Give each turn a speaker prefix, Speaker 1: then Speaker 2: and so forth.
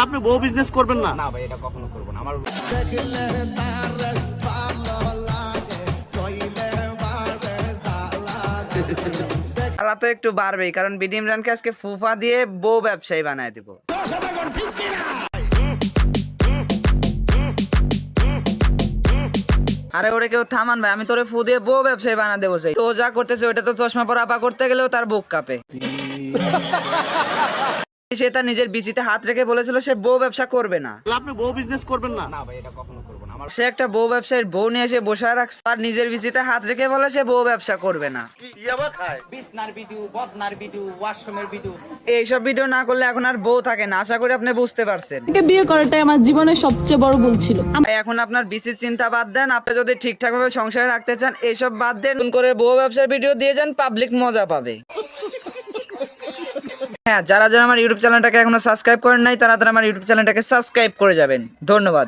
Speaker 1: আপনি বউ বিজনেস করবেন না?
Speaker 2: না ভাই, এটা কখনো করবো না। আমার
Speaker 3: আলা তো একটু বাড়বেই, কারণ বিডি ইমরানকে আজকে ফুফা দিয়ে বউ ব্যবসায়ী বানায় দিব। আরে ওরে কেউ থামান ভাই, আমি তোরে ফু দিয়ে বউ ব্যবসায়ী বানা দেবো। সেই তো যা করতেছে ওটা তো চশমা পরা আপা করতে গেলেও তার বুক কাঁপে। সে তার নিজের বিচিতে হাত রেখে বলেছিল সে বউ ব্যবসা করবে না।
Speaker 1: আপনি বউ বিজনেস করবেন না?
Speaker 2: না ভাই, এটা কখনো করবো না। আমার
Speaker 3: সে একটা বউ ব্যবসায়ীর বউ নিয়ে এসে বসে রাখছে আর নিজের বিচিতে হাত রেখে বলে সে বউ ব্যবসা করবে না।
Speaker 2: বিছনার ভিডিও, বদনার ভিডিও, ওয়াশরুমের ভিডিও।
Speaker 3: এইসব ভিডিও না করলে এখন আর বউ থাকে না, আশা করি আপনি বুঝতে পারছেন।
Speaker 4: বিয়ে করাটাই আমার জীবনের সবচেয়ে বড় ভুল ছিল।
Speaker 3: এখন আপনার বিচির চিন্তা বাদ দেন, আপনি যদি ঠিকঠাক ভাবে সংসারে রাখতে চান এইসব বাদ দেন, নতুন করে বউ ব্যবসার ভিডিও দিয়ে যান, পাবলিক মজা পাবে। হ্যাঁ, যারা যারা আমার ইউটিউব চ্যানেলটাকে এখনো সাবস্ক্রাইব করেন নাই তারা আমার ইউটিউব চ্যানেলটাকে সাবস্ক্রাইব করে যাবেন। ধন্যবাদ।